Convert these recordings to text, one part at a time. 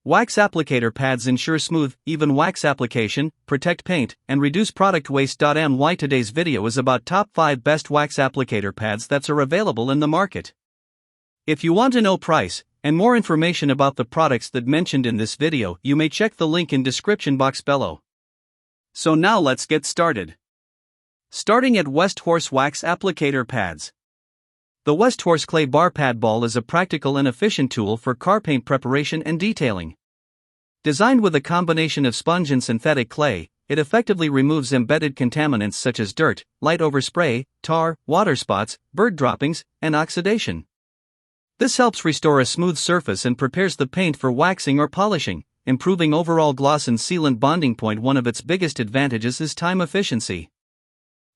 Wax applicator pads ensure smooth, even wax application, protect paint, and reduce product waste. Today's video is about top 5 best wax applicator pads that are available in the market. If you want to know price and more information about the products that mentioned in this video, you may check the link in description box below. So now let's get started. Starting at West Horse Wax Applicator Pads. The West Horse Clay Bar Pad Ball is a practical and efficient tool for car paint preparation and detailing. Designed with a combination of sponge and synthetic clay, it effectively removes embedded contaminants such as dirt, light overspray, tar, water spots, bird droppings, and oxidation. This helps restore a smooth surface and prepares the paint for waxing or polishing, improving overall gloss and sealant bonding. One of its biggest advantages is time efficiency.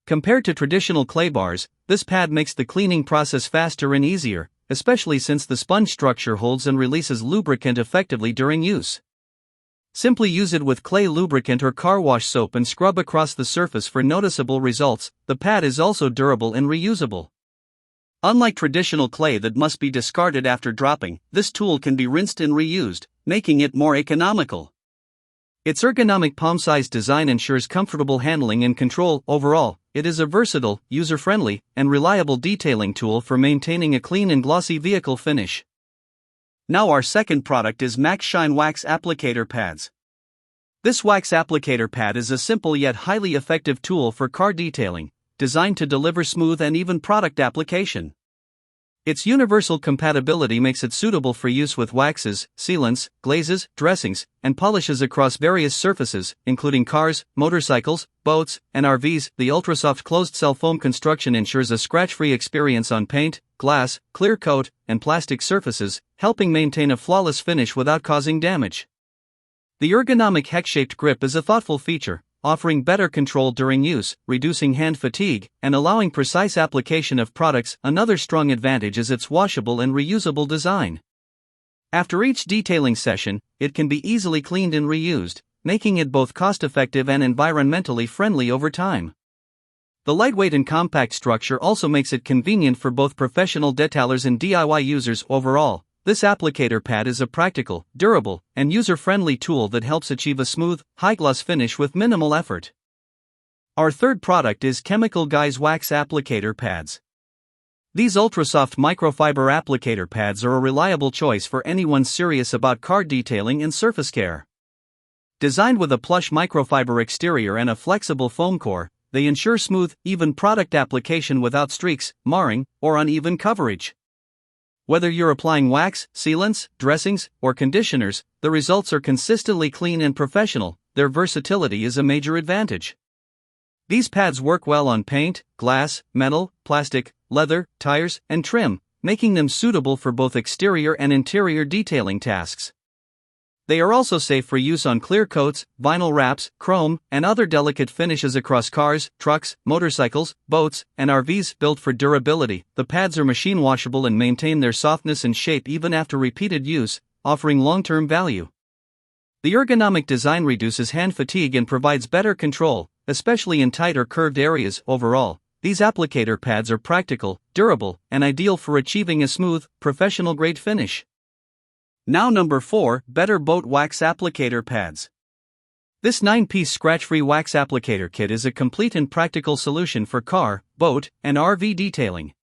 Compared to traditional clay bars, this pad makes the cleaning process faster and easier, especially since the sponge structure holds and releases lubricant effectively during use. Simply use it with clay lubricant or car wash soap and scrub across the surface for noticeable results. The pad is also durable and reusable. Unlike traditional clay that must be discarded after dropping, this tool can be rinsed and reused, making it more economical. Its ergonomic palm-sized design ensures comfortable handling and control. Overall, it is a versatile, user-friendly, and reliable detailing tool for maintaining a clean and glossy vehicle finish. Now our second product is Maxshine Wax Applicator Pads. This wax applicator pad is a simple yet highly effective tool for car detailing, designed to deliver smooth and even product application. Its universal compatibility makes it suitable for use with waxes, sealants, glazes, dressings, and polishes across various surfaces, including cars, motorcycles, boats, and RVs. The ultrasoft closed-cell foam construction ensures a scratch-free experience on paint, glass, clear coat, and plastic surfaces, helping maintain a flawless finish without causing damage. The ergonomic hex-shaped grip is a thoughtful feature, offering better control during use, reducing hand fatigue, and allowing precise application of products. Another strong advantage is its washable and reusable design. After each detailing session, it can be easily cleaned and reused, making it both cost-effective and environmentally friendly over time. The lightweight and compact structure also makes it convenient for both professional detailers and DIY users. Overall, this applicator pad is a practical, durable, and user-friendly tool that helps achieve a smooth, high-gloss finish with minimal effort. Our third product is Chemical Guys Wax Applicator Pads. These ultra-soft microfiber applicator pads are a reliable choice for anyone serious about car detailing and surface care. Designed with a plush microfiber exterior and a flexible foam core, they ensure smooth, even product application without streaks, marring, or uneven coverage. Whether you're applying wax, sealants, dressings, or conditioners, the results are consistently clean and professional. Their versatility is a major advantage. These pads work well on paint, glass, metal, plastic, leather, tires, and trim, making them suitable for both exterior and interior detailing tasks. They are also safe for use on clear coats, vinyl wraps, chrome, and other delicate finishes across cars, trucks, motorcycles, boats, and RVs. Built for durability, the pads are machine washable and maintain their softness and shape even after repeated use, offering long-term value. The ergonomic design reduces hand fatigue and provides better control, especially in tight or curved areas. Overall, these applicator pads are practical, durable, and ideal for achieving a smooth, professional-grade finish. Now number 4, Better Boat Wax Applicator Pads. This 9-piece scratch-free wax applicator kit is a complete and practical solution for car, boat, and RV detailing.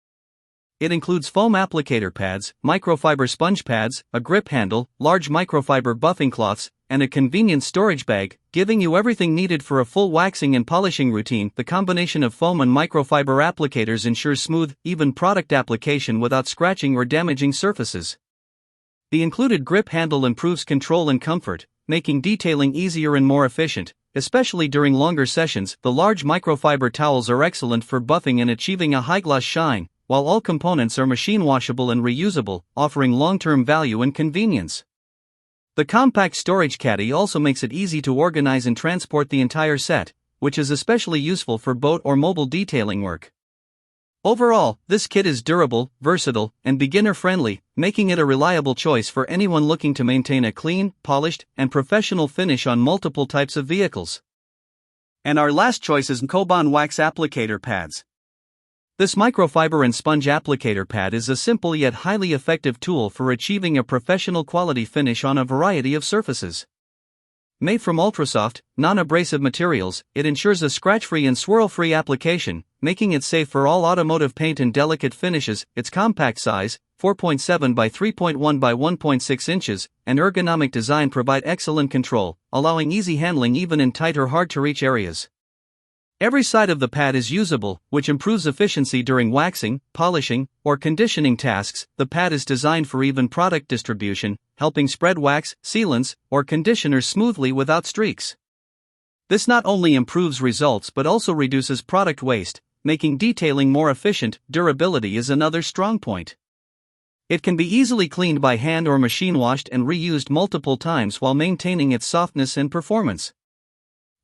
It includes foam applicator pads, microfiber sponge pads, a grip handle, large microfiber buffing cloths, and a convenient storage bag, giving you everything needed for a full waxing and polishing routine. The combination of foam and microfiber applicators ensures smooth, even product application without scratching or damaging surfaces. The included grip handle improves control and comfort, making detailing easier and more efficient, especially during longer sessions. The large microfiber towels are excellent for buffing and achieving a high-gloss shine, while all components are machine washable and reusable, offering long-term value and convenience. The compact storage caddy also makes it easy to organize and transport the entire set, which is especially useful for boat or mobile detailing work. Overall, this kit is durable, versatile, and beginner-friendly, making it a reliable choice for anyone looking to maintain a clean, polished, and professional finish on multiple types of vehicles. And our last choice is Mkobon Wax Applicator Pads. This microfiber and sponge applicator pad is a simple yet highly effective tool for achieving a professional quality finish on a variety of surfaces. Made from ultrasoft, non-abrasive materials, it ensures a scratch-free and swirl-free application, making it safe for all automotive paint and delicate finishes. Its compact size, 4.7 by 3.1 by 1.6 inches, and ergonomic design provide excellent control, allowing easy handling even in tight or hard-to-reach areas. Every side of the pad is usable, which improves efficiency during waxing, polishing, or conditioning tasks. The pad is designed for even product distribution, helping spread wax, sealants, or conditioners smoothly without streaks. This not only improves results but also reduces product waste, making detailing more efficient. Durability is another strong point. It can be easily cleaned by hand or machine washed and reused multiple times while maintaining its softness and performance.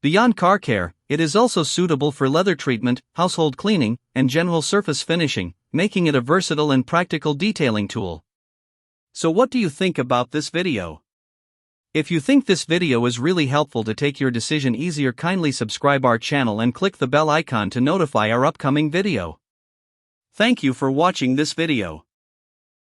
Beyond car care, it is also suitable for leather treatment, household cleaning, and general surface finishing, making it a versatile and practical detailing tool. So what do you think about this video? If you think this video is really helpful to take your decision easier, kindly subscribe our channel and click the bell icon to notify our upcoming video. Thank you for watching this video.